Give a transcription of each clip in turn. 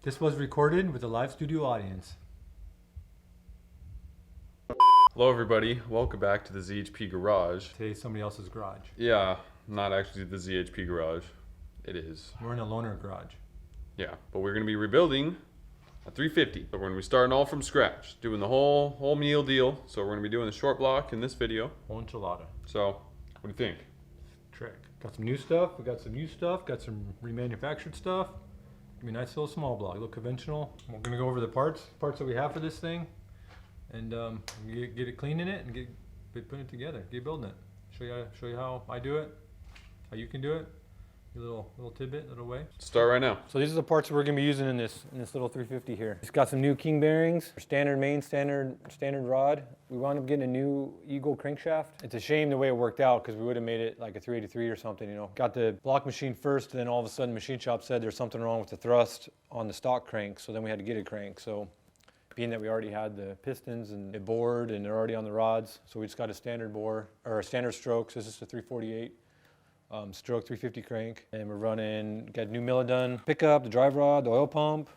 This was recorded with a live studio audience. Hello everybody, welcome back to the ZHP Garage. Today's somebody else's garage. Yeah, not actually the ZHP Garage. It is. We're in a loaner garage. Yeah, but we're going to be rebuilding a 350. So we're going to be starting all from scratch, doing the whole meal deal. So we're going to be doing the short block in this video. Whole enchilada. So, what do you think? Trick. Got some new stuff. We got some new stuff. Got some remanufactured stuff. Gonna be a nice little small block. A little conventional. We're going to go over the parts that we have for this thing. And get it cleaning it and get putting it together. Get building it. Show you how I do it. How you can do it. A little tidbit, little way. Start right now. So these are the parts that we're going to be using in this little 350 here. It's got some new king bearings, standard rod. We wound up getting a new Eagle crankshaft. It's a shame the way it worked out because we would have made it like a 383 or something, you know. Got the block machine first, then all of a sudden machine shop said there's something wrong with the thrust on the stock crank, so then we had to get a crank. So being that we already had the pistons and the bored and they're already on the rods, so we just got a standard bore or a standard stroke. So this is a 348. Stroke 350 crank, and we're running, got new Milladun pickup, the drive rod, the oil pump,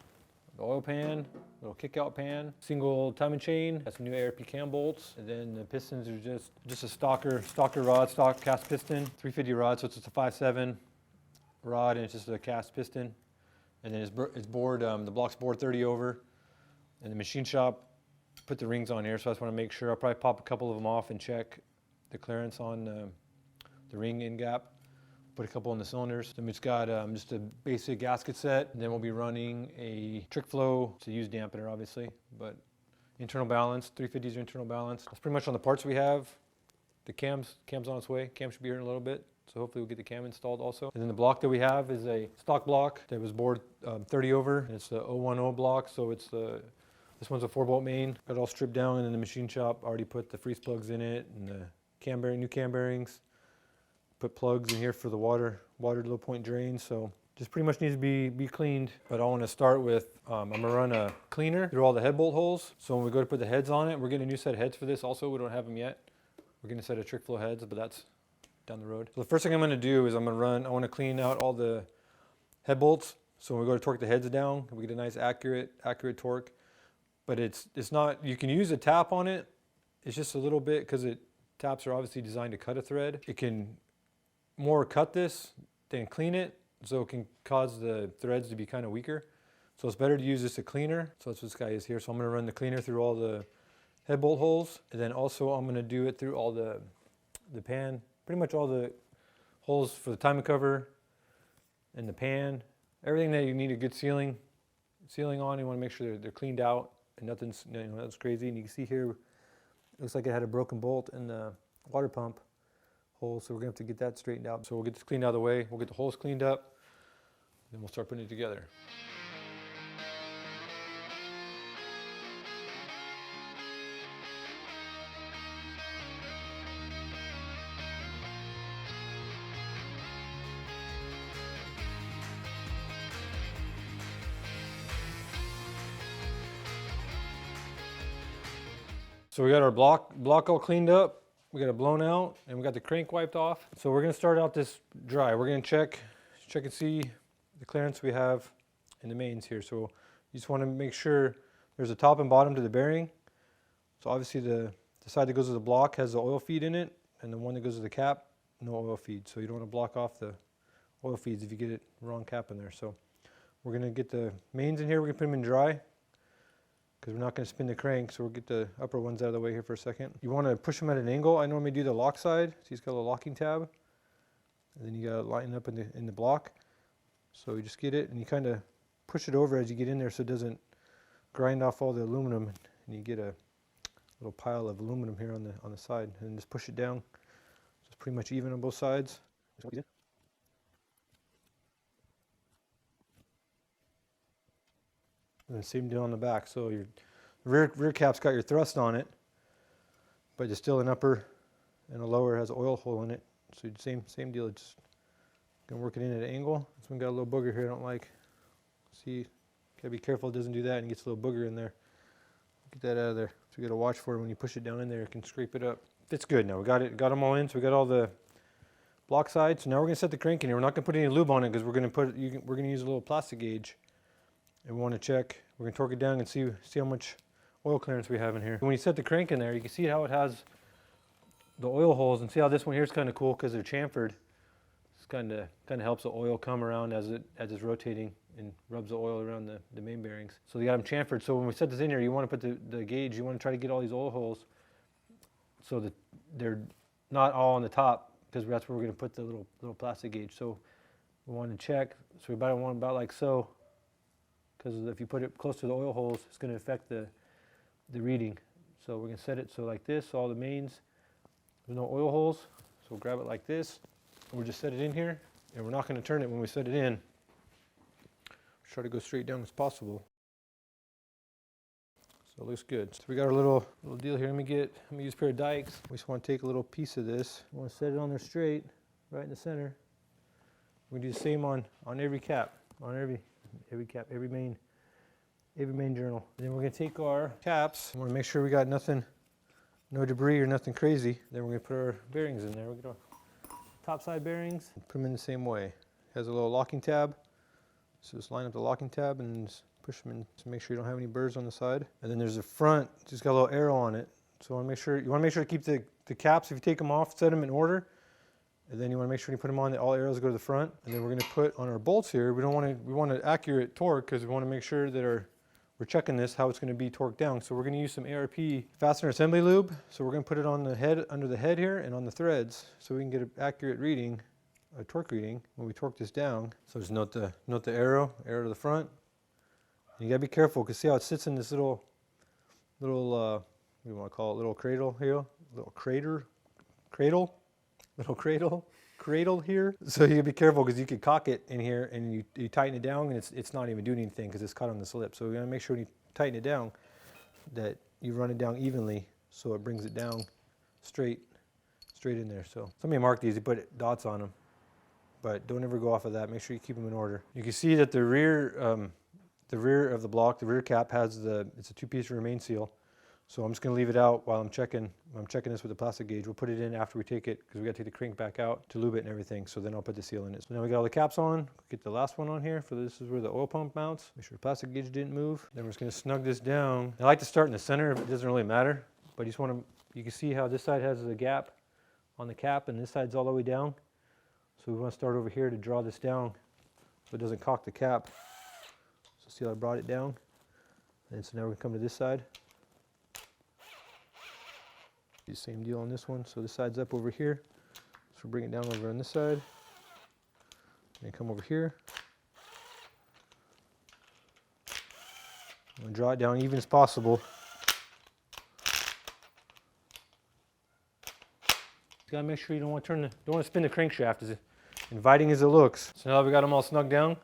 the oil pan, little kick out pan, single timing chain, got some new ARP cam bolts, and then the pistons are just a stocker rod, stock cast piston, 350 rod, so it's just a 5.7 rod, and it's just a cast piston, and then it's bored, the block's bored 30 over, and the machine shop put the rings on here, so I just want to make sure. I'll probably pop a couple of them off and check the clearance on the ring in gap. Put a couple in the cylinders. Then we just got just a basic gasket set. And then we'll be running a trick flow. It's a used dampener, obviously, but internal balance. 350s are internal balance. That's pretty much on the parts we have. The cam's on its way. Cam should be here in a little bit, so hopefully we'll get the cam installed also. And then the block that we have is a stock block that was bored 30 over. It's the 010 block, so it's this one's a 4-bolt main. Got it all stripped down, and then the machine shop already put the freeze plugs in it and the new cam bearings. Put plugs in here for the water low point drain, so just pretty much needs to be cleaned. But I want to start with, I'm gonna run a cleaner through all the head bolt holes. So when we go to put the heads on it, we're getting a new set of heads for this also. We don't have them yet. We're getting a set of trick flow heads, but that's down the road. So the first thing I'm gonna do is I want to clean out all the head bolts. So when we go to torque the heads down, we get a nice accurate torque. But it's not, you can use a tap on it. It's just a little bit, because taps are obviously designed to cut a thread. It can more cut this than clean it, so it can cause the threads to be kind of weaker. So it's better to use just a cleaner. So that's what this guy is here. So I'm going to run the cleaner through all the head bolt holes, and then also I'm going to do it through all the pan, pretty much all the holes for the timing cover and the pan, everything that you need a good sealing on. You want to make sure they're cleaned out and nothing's crazy. And you can see here, it looks like it had a broken bolt in the water pump hole, so we're gonna have to get that straightened out. So we'll get this cleaned out of the way, we'll get the holes cleaned up, then we'll start putting it together. So we got our block all cleaned up. We got it blown out, and we got the crank wiped off. So we're gonna start out this dry. We're gonna check and see the clearance we have in the mains here. So you just wanna make sure there's a top and bottom to the bearing. So obviously the side that goes to the block has the oil feed in it, and the one that goes to the cap, no oil feed. So you don't wanna block off the oil feeds if you get it wrong cap in there. So we're gonna get the mains in here, we're gonna put them in dry, because we're not going to spin the crank, so we'll get the upper ones out of the way here for a second. You want to push them at an angle. I normally do the lock side. See, it's got a locking tab, and then you got to line up in the block. So you just get it, and you kind of push it over as you get in there, so it doesn't grind off all the aluminum, and you get a little pile of aluminum here on the side, and just push it down. So it's pretty much even on both sides. And the same deal on the back. So your rear cap's got your thrust on it, but there's still an upper and a lower has an oil hole in it. So same deal. Just gonna work it in at an angle. This one got a little booger here I don't like. See, gotta be careful it doesn't do that and gets a little booger in there. Get that out of there. So you gotta watch for it when you push it down in there. It can scrape it up. Fits good now. We got them all in. So we got all the block sides. So now we're gonna set the crank in here. We're not gonna put any lube on it because we're gonna use a little plastic gauge And we want to check, we're going to torque it down and see how much oil clearance we have in here. When you set the crank in there, you can see how it has the oil holes, and see how this one here is kind of cool because they're chamfered. It's kind of helps the oil come around as it's rotating and rubs the oil around the main bearings. So you got them chamfered. So when we set this in here, you want to put the gauge, you want to try to get all these oil holes so that they're not all on the top, because that's where we're going to put the little plastic gauge. So we want to check. So we want about like so, because if you put it close to the oil holes, it's going to affect the reading. So we're going to set it so like this, so all the mains, there's no oil holes. So we'll grab it like this, and we'll just set it in here, and we're not going to turn it when we set it in. Try to go straight down as possible. So it looks good. So we got our little deal here. Let me use a pair of dikes. We just want to take a little piece of this. We want to set it on there straight, right in the center. We do the same on every cap, on every cap, every main journal. And then we're going to take our caps. We want to make sure we got nothing, no debris or nothing crazy. Then we're going to put our bearings in there. We're going to top side bearings, put them in the same way. It has a little locking tab. So just line up the locking tab and just push them in to make sure you don't have any burrs on the side. And then there's a front, just got a little arrow on it. So you want to make sure to keep the caps, if you take them off, set them in order. And then you want to make sure you put them on, that all arrows go to the front. And then we're going to put on our bolts here, we want an accurate torque, because we want to make sure that we're checking this, how it's going to be torqued down. So we're going to use some ARP fastener assembly lube. So we're going to put it on the head, under the head here, and on the threads, so we can get an accurate reading, a torque reading when we torque this down. So just note the arrow to the front. And you gotta be careful, because see how it sits in this little what do you want to call it, little cradle here, cradle here. So you gotta be careful, because you could cock it in here and you tighten it down, and it's not even doing anything because it's caught on the slip. So we gotta make sure when you tighten it down that you run it down evenly, so it brings it down straight in there. So somebody mark these, you put dots on them. But don't ever go off of that. Make sure you keep them in order. You can see that the rear of the block, the rear cap it's a 2-piece rear main seal. So I'm just going to leave it out while I'm checking this with the plastic gauge. We'll put it in after we take it, because we got to take the crank back out to lube it and everything. So then I'll put the seal in it. So now we got all the caps on. Get the last one on here. This is where the oil pump mounts. Make sure the plastic gauge didn't move. Then we're just going to snug this down. I like to start in the center. It doesn't really matter, but you just want to. You can see how this side has a gap on the cap, and this side's all the way down. So we want to start over here to draw this down so it doesn't cock the cap. So see how I brought it down? And so now we're going to come to this side. Do the same deal on this one. So this side's up over here. So bring it down over on this side. And come over here. I'm going to draw it down even as possible. You gotta make sure you don't want to spin the crankshaft, as inviting as it looks. So now that we got them all snug down,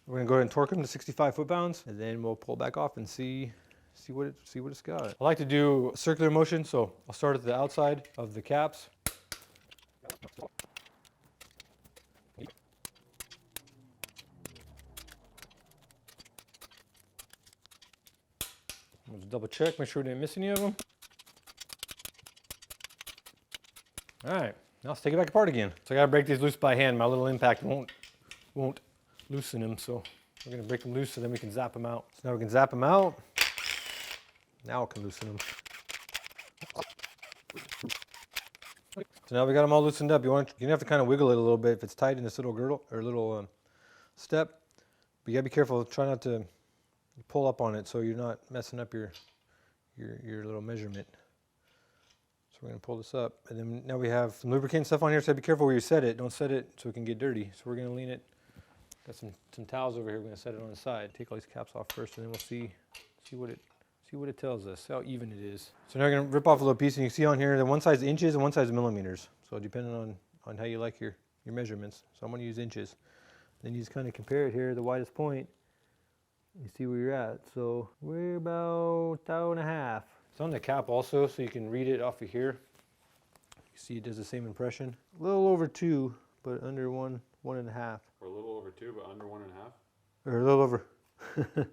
we're gonna go ahead and torque them to 65 foot-pounds, and then we'll pull back off and see what it's got. I like to do a circular motion, so I'll start at the outside of the caps. Let's double check, make sure we didn't miss any of them. All right, now let's take it back apart again. So I gotta break these loose by hand. My little impact won't loosen them, so we're gonna break them loose so then we can zap them out. So now we can zap them out. Now it can loosen them. So now we got them all loosened up. You're gonna have to kind of wiggle it a little bit if it's tight in this little girdle or little step. But you gotta be careful. Try not to pull up on it so you're not messing up your little measurement. So we're going to pull this up, and then now we have some lubricant stuff on here, so be careful where you set it. Don't set it so it can get dirty. So we're going to lean it. Got some towels over here. We're going to set it on the side. Take all these caps off first, and then we'll see what it tells us, how even it is. So now we're going to rip off a little piece, and you can see on here that one side's inches and one side's millimeters. So depending on how you like your measurements. So I'm going to use inches. Then you just kind of compare it here, the widest point. You see where you're at. So we're about 1.5. It's on the cap also, so you can read it off of here. You see it does the same impression. A little over 2, but under 1.5. Or a little over 2, but under 1.5? Or a little over, a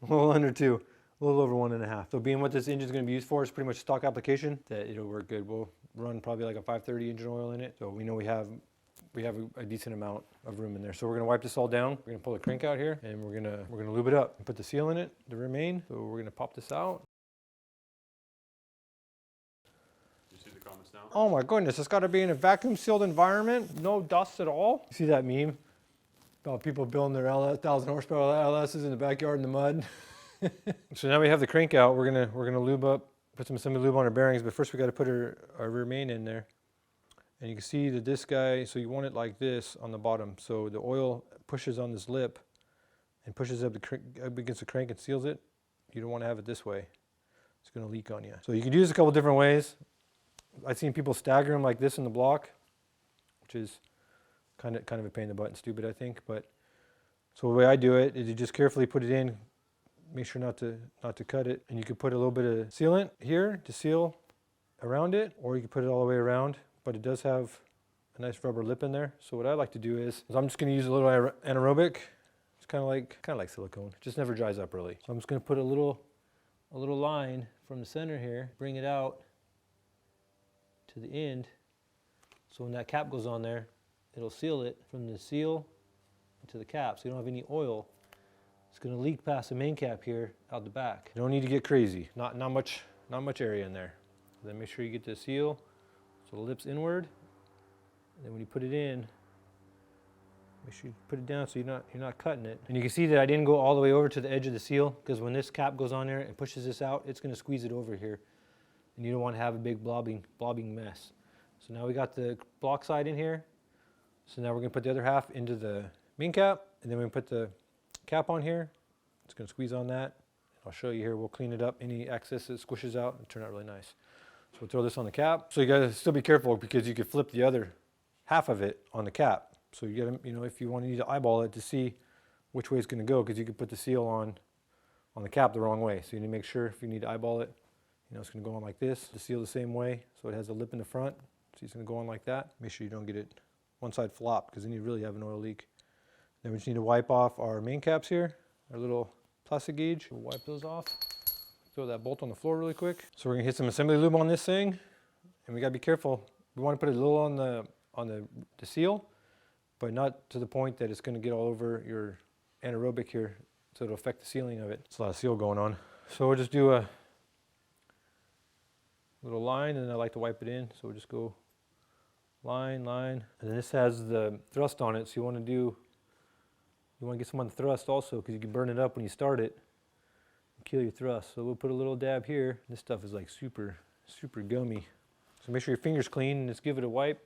little under 2, a little over 1.5. So being what this engine's going to be used for is pretty much stock application, that it'll work good. We'll run probably like a 530 engine oil in it. So we know we have we have a decent amount of room in there. So we're gonna wipe this all down. We're gonna pull the crank out here, and we're gonna lube it up and put the seal in it, the remain. So we're gonna pop this out. You see the comments now? Oh my goodness, it's gotta be in a vacuum sealed environment, no dust at all. You see that meme about people building their 1,000 horsepower LSs in the backyard in the mud? So now we have the crank out. We're gonna lube up, put some assembly lube on our bearings, but first we gotta put our rear main in there. And you can see that this guy, so you want it like this on the bottom. So the oil pushes on this lip and pushes up against the crank and seals it. You don't want to have it this way. It's going to leak on you. So you can do this a couple different ways. I've seen people stagger them like this in the block, which is kind of a pain in the butt and stupid, I think. But so the way I do it is you just carefully put it in, make sure not to cut it, and you can put a little bit of sealant here to seal around it, or you can put it all the way around. But it does have a nice rubber lip in there. So what I like to do is I'm just going to use a little anaerobic. It's kind of like silicone. It just never dries up really. So I'm just going to put a little line from the center here, bring it out to the end. So when that cap goes on there, it'll seal it from the seal to the cap. So you don't have any oil. It's going to leak past the main cap here out the back. You don't need to get crazy. Not much area in there. Then make sure you get the seal. So the lip's inward, and then when you put it in, make sure you put it down so you're not cutting it. And you can see that I didn't go all the way over to the edge of the seal, because when this cap goes on there and pushes this out, it's going to squeeze it over here, and you don't want to have a big blobbing mess. So now we got the block side in here. So now we're going to put the other half into the main cap, and then we put the cap on here. It's going to squeeze on that. I'll show you here. We'll clean it up. Any excess that squishes out and turn out really nice. So we'll throw this on the cap. So you gotta still be careful, because you could flip the other half of it on the cap. So you gotta, if you need to eyeball it to see which way it's gonna go, because you could put the seal on the cap the wrong way. So you need to make sure, if you need to eyeball it, it's gonna go on like this. The seal the same way, so it has a lip in the front. So it's gonna go on like that. Make sure you don't get it one side flop, because then you really have an oil leak. Then we just need to wipe off our main caps here, our little plastic gauge. We'll wipe those off. Throw that bolt on the floor really quick. So we're gonna hit some assembly lube on this thing, and we gotta be careful. We want to put a little on the seal, but not to the point that it's gonna get all over your anaerobic here, so it'll affect the sealing of it. It's a lot of seal going on. So we'll just do a little line, and then I like to wipe it in. So we'll just go line, and then this has the thrust on it. So you want to get some on the thrust also, because you can burn it up when you start it. Kill your thrust. So we'll put a little dab here. This stuff is like super gummy. So make sure your finger's clean, and just give it a wipe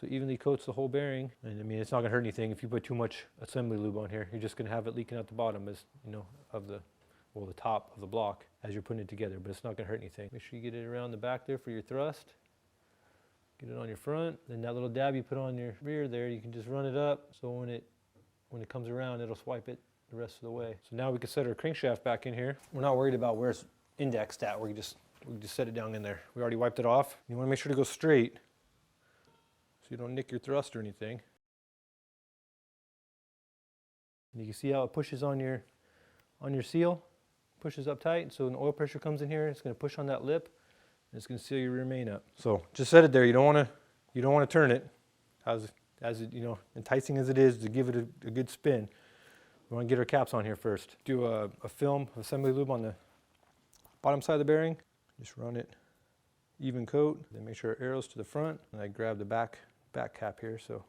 so it evenly coats the whole bearing. And I mean, it's not gonna hurt anything if you put too much assembly lube on here. You're just gonna have it leaking out the bottom, as of the top of the block as you're putting it together, but it's not gonna hurt anything. Make sure you get it around the back there for your thrust. Get it on your front. Then that little dab you put on your rear there, you can just run it up, so when it comes around, it'll swipe it the rest of the way. So now we can set our crankshaft back in here. We're not worried about where it's indexed at. We can just set it down in there. We already wiped it off. You want to make sure to go straight, so you don't nick your thrust or anything. And you can see how it pushes on your seal. Pushes up tight. So when the oil pressure comes in here, it's going to push on that lip, and it's going to seal your rear main up. So just set it there. You don't want to turn it. As it, enticing as it is to give it a good spin. We want to get our caps on here first. Do a film assembly lube on the bottom side of the bearing. Just run it even coat. Then make sure our arrow's to the front. And I grab the back cap here. So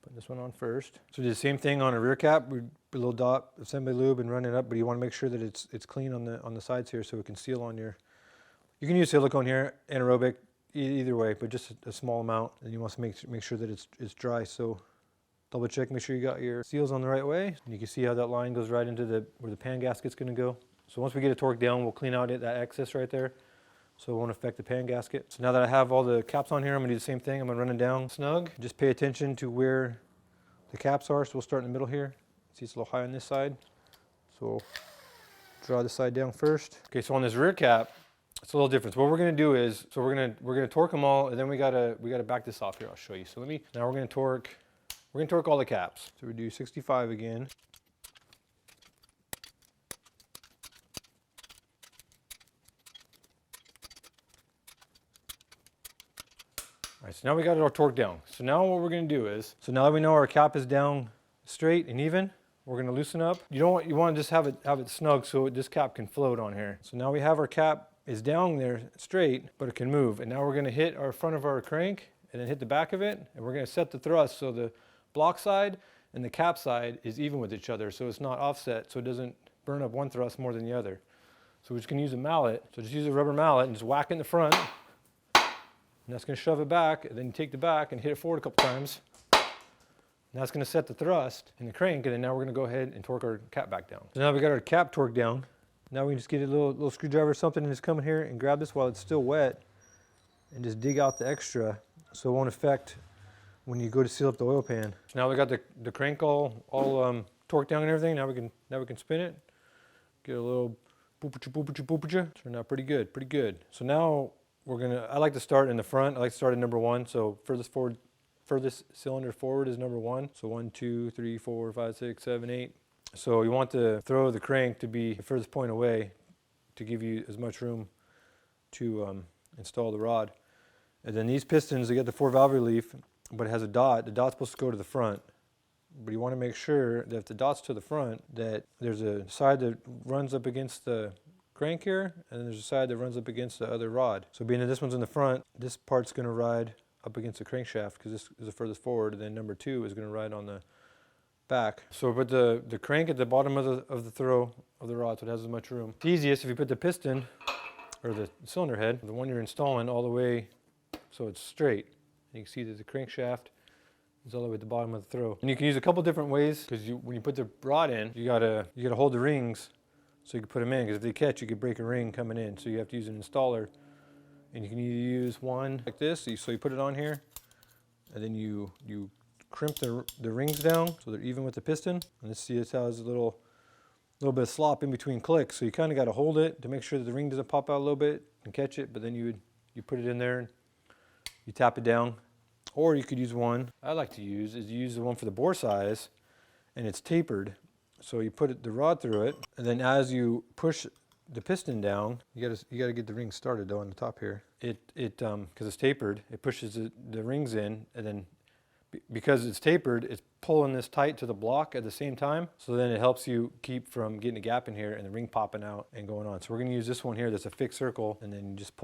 put this one on first. So do the same thing on a rear cap. We put a little dot assembly lube and run it up. But you want to make sure that it's clean on the sides here, so it can seal on your. You can use silicone here, anaerobic, either way, but just a small amount. And you want to make sure that it's dry. So double check, make sure you got your seals on the right way. And you can see how that line goes right into where the pan gasket's gonna go. So once we get it torqued down, we'll clean out that excess right there, so it won't affect the pan gasket. So now that I have all the caps on here, I'm gonna do the same thing. I'm gonna run it down snug. Just pay attention to where the caps are. So we'll start in the middle here. See, it's a little high on this side. So we'll draw this side down first. Okay, so on this rear cap, it's a little different. So what we're gonna do is, we're gonna torque them all, and then we gotta back this off here. I'll show you. So now we're gonna torque all the caps. So we do 65 again. right, so now we got it all torqued down. So now what we're gonna do is, so now that we know our cap is down straight and even, we're gonna loosen up. You want to just have it snug so this cap can float on here. So now we have our cap is down there straight, but it can move. And now we're gonna hit our front of our crank and then hit the back of it, and we're gonna set the thrust so the block side and the cap side is even with each other, so it's not offset, so it doesn't burn up one thrust more than the other. So we're just gonna use a mallet. So just use a rubber mallet and just whack it in the front, and that's gonna shove it back, and then you take the back and hit it forward a couple times. And that's gonna set the thrust in the crank, and then now we're gonna go ahead and torque our cap back down. So now we got our cap torqued down. Now we can just get a little screwdriver or something and just come in here and grab this while it's still wet and just dig out the extra so it won't affect when you go to seal up the oil pan. So now we got the crank all torqued down and everything. Now we can spin it. Get a little boopacha. Turned out pretty good. So now I like to start in the front. I like to start at number 1. So furthest cylinder forward is number 1. So 1, 2, 3, 4, 5, 6, 7, 8. So you want to throw the crank to be the furthest point away to give you as much room to install the rod. And then these pistons, they get the 4-valve relief, but it has a dot. The dot's supposed to go to the front. But you want to make sure that if the dot's to the front, that there's a side that runs up against the crank here, and then there's a side that runs up against the other rod. So being that this one's in the front, this part's going to ride up against the crankshaft because this is the furthest forward, and then number 2 is going to ride on the back. So put the crank at the bottom of the throw of the rod so it has as much room. It's easiest if you put the piston, or the cylinder head, the one you're installing, all the way so it's straight. And you can see that the crankshaft is all the way at the bottom of the throw. And you can use a couple different ways, because when you put the rod in, you gotta hold the rings so you can put them in, because if they catch, you could break a ring coming in. So you have to use an installer, and you can either use one like this, so you put it on here, and then you crimp the rings down so they're even with the piston. And this has a little bit of slop in between clicks, so you kind of got to hold it to make sure that the ring doesn't pop out a little bit and catch it, but then you put it in there and you tap it down. Or you could use one I like to use the one for the bore size, and it's tapered, so you put the rod through it, and then as you push the piston down, you gotta get the ring started though on the top here. Because it's tapered, it pushes the rings in, and then because it's tapered, it's pulling this tight to the block at the same time. So then it helps you keep from getting a gap in here and the ring popping out and going on. So we're gonna use this one here that's a fixed circle, and then you just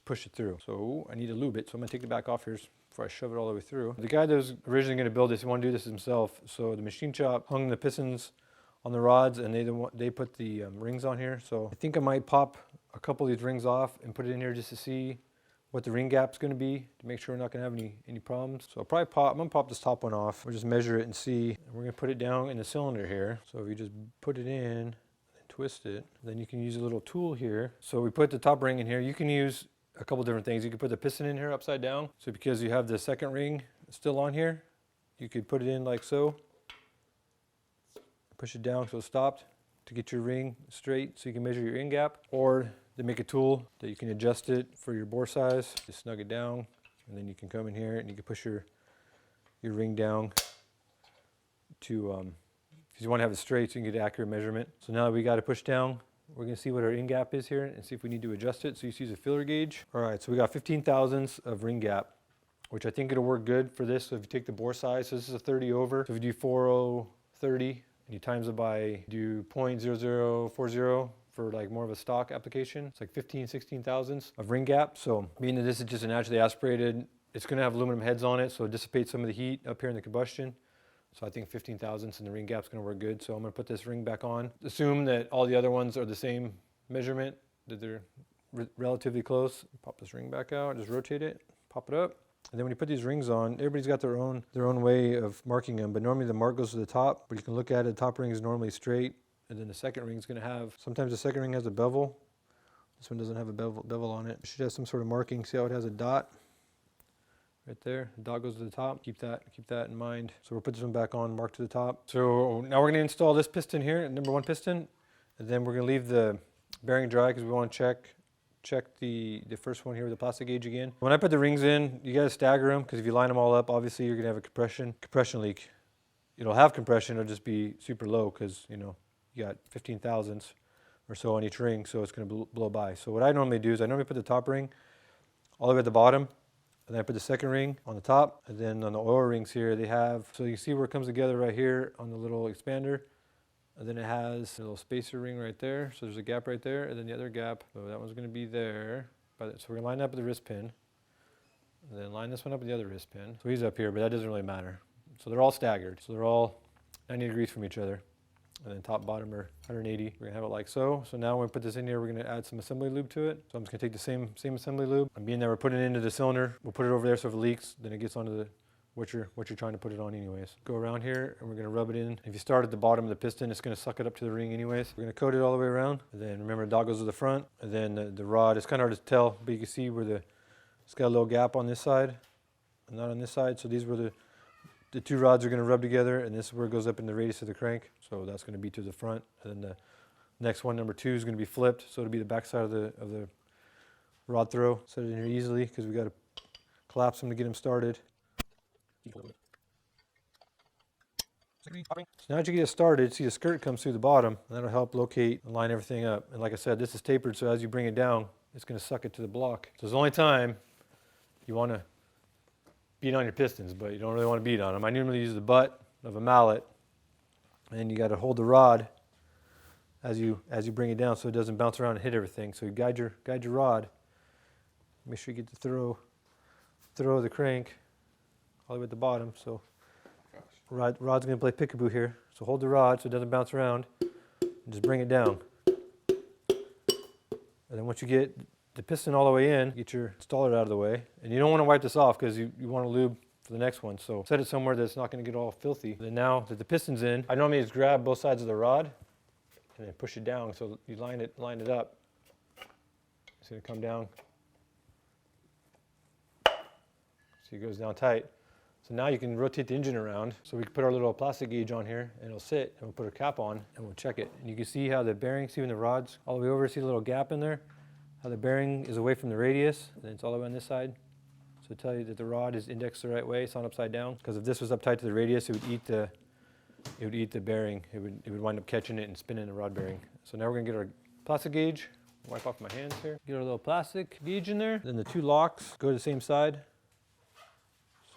push it through. So I need to lube it, so I'm gonna take the back off here before I shove it all the way through. The guy that was originally gonna build this, he wanted to do this himself. So the machine shop hung the pistons on the rods, and they put the rings on here. So I think I might pop a couple of these rings off and put it in here just to see what the ring gap's going to be, to make sure we're not going to have any problems. So I'm going to pop this top one off. We'll just measure it and see. And we're going to put it down in the cylinder here. So if you just put it in and twist it, then you can use a little tool here. So we put the top ring in here. You can use a couple different things. You can put the piston in here upside down. So because you have the second ring still on here, you could put it in like so. Push it down so it's stopped to get your ring straight so you can measure your in gap. Or they make a tool that you can adjust it for your bore size. Just snug it down, and then you can come in here and you can push your ring down to, because you want to have it straight so you can get an accurate measurement. So now that we got it pushed down, we're going to see what our in gap is here and see if we need to adjust it. So you use a feeler gauge. All right, so we got 15 thousandths of ring gap, which I think it'll work good for this. So if you take the bore size, so this is a 30 over. So if you do 4030 and you times it by, do 0.0040, for like more of a stock application, it's like 16 thousandths of ring gap. So being that this is just a naturally aspirated, it's going to have aluminum heads on it, so it dissipates some of the heat up here in the combustion. So I think 15 thousandths and the ring gap's going to work good. So I'm going to put this ring back on. Assume that all the other ones are the same measurement, that they're relatively close. Pop this ring back out, just rotate it, pop it up. And then when you put these rings on, everybody's got their own way of marking them, but normally the mark goes to the top, but you can look at it, the top ring is normally straight. And then the second ring is going to have, sometimes the second ring has a bevel. This one doesn't have a bevel on it. It should have some sort of marking. See how it has a dot right there? The dot goes to the top. Keep that in mind. So we'll put this one back on, mark to the top. So now we're going to install this piston here, number 1 piston. And then we're going to leave the bearing dry because we want to check the first one here with the plastic gauge again. When I put the rings in, you got to stagger them, because if you line them all up, obviously you're going to have a compression leak. It'll have compression, it'll just be super low because, you got 15 thousandths or so on each ring, so it's going to blow by. So what I normally do is I normally put the top ring all the way at the bottom, And then I put the second ring on the top, and then on the oil rings here, they have, so you see where it comes together right here on the little expander. And then it has a little spacer ring right there. So there's a gap right there, and then the other gap. So that one's gonna be there. So we're gonna line up with the wrist pin. And then line this one up with the other wrist pin. So he's up here, but that doesn't really matter. So they're all staggered. So they're all 90 degrees from each other. And then top, bottom are 180. We're gonna have it like so. So now when we put this in here, we're gonna add some assembly lube to it. So I'm just gonna take the same assembly lube. And being that we're putting it into the cylinder, we'll put it over there so if it leaks, then it gets onto the what you're trying to put it on anyways. Go around here and we're gonna rub it in. If you start at the bottom of the piston, it's gonna suck it up to the ring anyways. We're gonna coat it all the way around. And then remember the dot goes to the front. And then the rod, it's kind of hard to tell, but you can see where it's got a little gap on this side and not on this side. So these were the two rods are gonna rub together, and this is where it goes up in the radius of the crank. So that's gonna be to the front. And then the next one, number 2, is gonna be flipped. So it'll be the back side of the rod throw. Set it in here easily because we gotta collapse them to get them started. So now that you get it started, see the skirt comes through the bottom, and that'll help locate and line everything up. And like I said, this is tapered, so as you bring it down, it's gonna suck it to the block. So it's the only time you wanna beat on your pistons, but you don't really wanna beat on them. I normally use the butt of a mallet, and then you gotta hold the rod as you bring it down so it doesn't bounce around and hit everything. So you guide your rod, make sure you get the throw of the crank all the way at the bottom. So rod's gonna play peekaboo here. So hold the rod so it doesn't bounce around and just bring it down. And then once you get the piston all the way in, get your installer out of the way. And you don't wanna wipe this off because you wanna lube for the next one. So set it somewhere that's not gonna get all filthy. Then now that the piston's in, I normally just grab both sides of the rod and then push it down. So you line it up. It's gonna come down. So it goes down tight. So now you can rotate the engine around. So we can put our little plastic gauge on here and it'll sit, and we'll put our cap on and we'll check it. And you can see how the bearing, see when the rod's all the way over, see the little gap in there? How the bearing is away from the radius, and then it's all the way on this side. So it'll tell you that the rod is indexed the right way, it's not upside down. Because if this was up tight to the radius, it would eat the bearing. It would wind up catching it and spinning the rod bearing. So now we're gonna get our plastic gauge, wipe off my hands here. Get our little plastic gauge in there. Then the 2 locks go to the same side.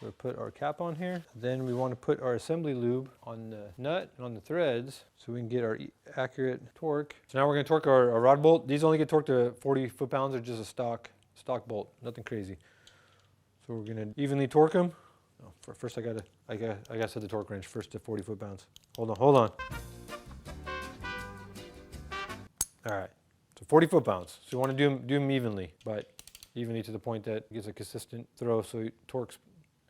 So we put our cap on here. Then we want to put our assembly lube on the nut and on the threads so we can get our accurate torque. So now we're going to torque our rod bolt. These only get torqued to 40 foot-pounds. They're just a stock bolt, nothing crazy. So we're going to evenly torque them. Oh, first I gotta set the torque wrench first to 40 foot-pounds. Hold on. All right, so 40 foot-pounds. So you want to do them evenly, but evenly to the point that it gets a consistent throw so it torques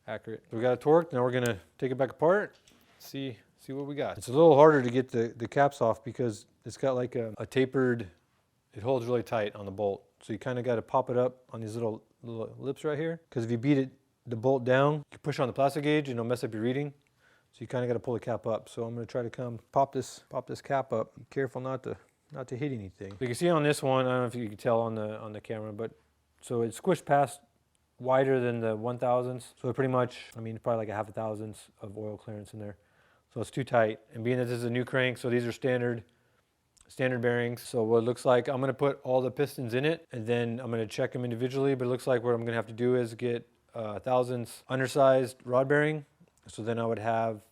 accurate. So we got it torqued. Now we're gonna take it back apart, see what we got. It's a little harder to get the caps off because it's got like a tapered, it holds really tight on the bolt. So you kind of got to pop it up on these little lips right here. Because if you beat the bolt down, you push on the plastic gauge and it'll mess up your reading. So you kind of got to pull the cap up. So I'm gonna try to pop this cap up. Be careful not to hit anything. So you can see on this one, I don't know if you can tell on the camera, but so it's squished past wider than the 1,000ths. So pretty much, I mean, probably like a 1/2 thousandths of oil clearance in there. So it's too tight. And being that this is a new crank, so these are standard bearings. So what it looks like, I'm gonna put all the pistons in it and then I'm gonna check them individually, but it looks like what I'm gonna have to do is get a 1/1000ths undersized rod bearing. So then I would have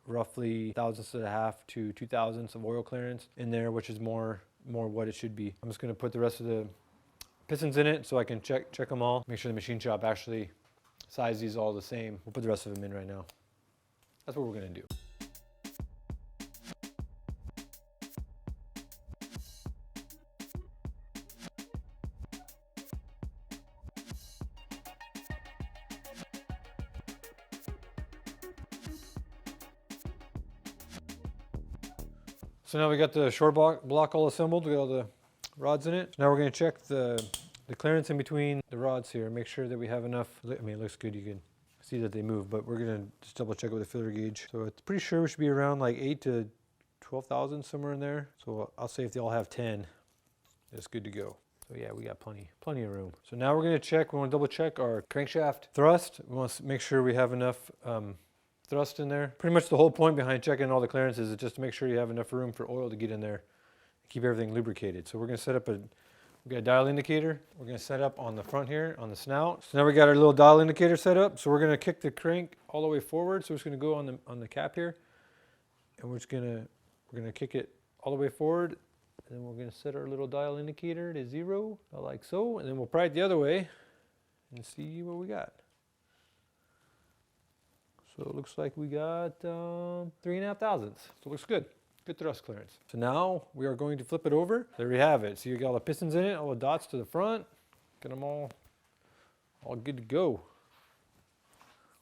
roughly 1/1000 to 2/1000ths of oil clearance in there, which is more what it should be. I'm just gonna put the rest of the pistons in it so I can check them all, make sure the machine shop actually size these all the same. We'll put the rest of them in right now. That's what we're gonna do. So now we got the short block all assembled. We got all the rods in it. Now we're going to check the clearance in between the rods here. Make sure that we have enough. I mean, it looks good. You can see that they move, but we're going to just double check it with a filler gauge. So it's pretty sure we should be around like 8 to 12,000 somewhere in there. So I'll say if they all have 10, it's good to go. So yeah, we got plenty of room. So now we're going to check. We want to double check our crankshaft thrust. We want to make sure we have enough thrust in there. Pretty much the whole point behind checking all the clearances is just to make sure you have enough room for oil to get in there and keep everything lubricated. So we're going to set up a We got a dial indicator. We're gonna set up on the front here, on the snout. So now we got our little dial indicator set up. So we're gonna kick the crank all the way forward. So it's gonna go on the cap here. And we're gonna kick it all the way forward. And then we're gonna set our little dial indicator to 0, like so. And then we'll pry it the other way and see what we got. So it looks like we got 3.5 thousandths. So it looks good. Good thrust clearance. So now we are going to flip it over. There we have it. So you got all the pistons in it, all the dots to the front. Get them all good to go.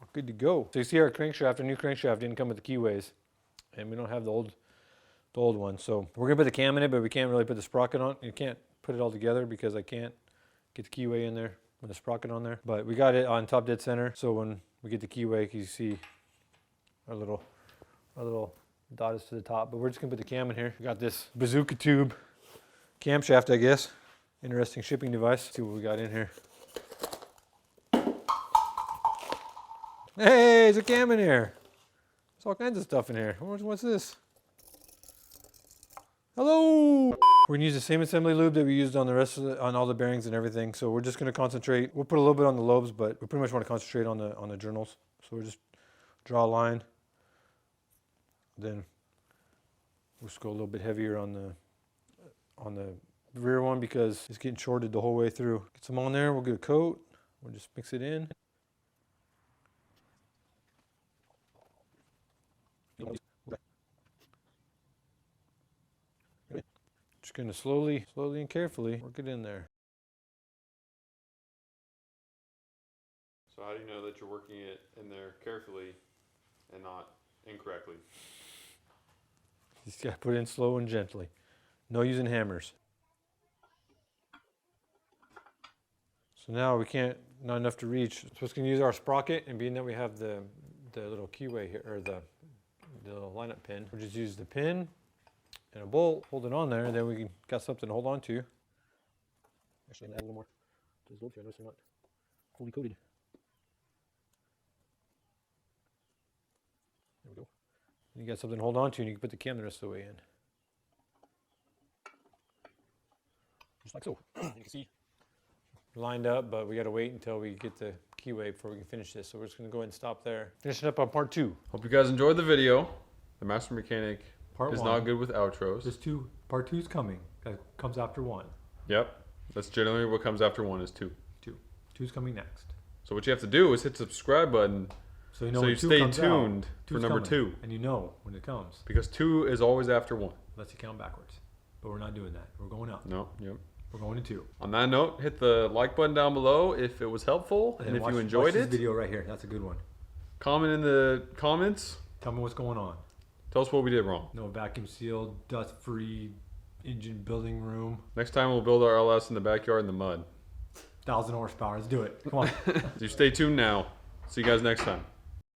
All good to go. So you see our crankshaft, our new crankshaft didn't come with the keyways. And we don't have the old one. So we're gonna put the cam in it, but we can't really put the sprocket on. You can't put it all together because I can't get the keyway in there with the sprocket on there. But we got it on top dead center. So when we get the keyway, you see our little dot is to the top, but we're just gonna put the cam in here. We got this bazooka tube camshaft, I guess. Interesting shipping device. Let's see what we got in here. Hey, there's a cam in here. There's all kinds of stuff in here. What's this? Hello. We're gonna use the same assembly lube that we used on the rest of on all the bearings and everything. So we're just gonna concentrate. We'll put a little bit on the lobes, but we pretty much want to concentrate on the journals. So we'll just draw a line. Then we'll just go a little bit heavier on the rear one because it's getting shorted the whole way through. Get some on there, we'll get a coat, we'll just mix it in. Just gonna slowly and carefully work it in there. So how do you know that you're working it in there carefully and not incorrectly? You just gotta put it in slow and gently. No using hammers. So now we can't, not enough to reach. So it's gonna use our sprocket, and being that we have the little keyway here, or the little lineup pin, we'll just use the pin and a bolt, hold it on there, and then we can got something to hold on to. Actually, I'm gonna add a little more to those lobes here. I notice they're not fully coated. There we go. You got something to hold on to, and you can put the cam the rest of the way in. Just like so. You can see lined up, but we got to wait until we get the keyway before we can finish this. So we're just going to go ahead and stop there. Finishing up on part 2. Hope you guys enjoyed the video. The Master Mechanic Part is 1. not good with outros. There's 2. Part 2 is coming. That comes after 1. Yep. That's generally what comes after 1 is 2. 2's coming next. So what you have to do is hit the subscribe button So you know so when you 2 stay comes tuned out, for 2's number coming, 2. and you know when it comes. Because 2 is always after 1. Unless you count backwards. But we're not doing that. We're going up. No, yep. We're going to 2. On that note, hit the like button down below if it was helpful and if you enjoyed this it. video right here. That's a good one. Comment in the comments. Tell me what's going on. Tell us what we did wrong. No vacuum sealed, dust free engine building room. Next time we'll build our LS in the backyard in the mud. 1,000 horsepower. Let's do it. Come on. You stay tuned now. See you guys next time.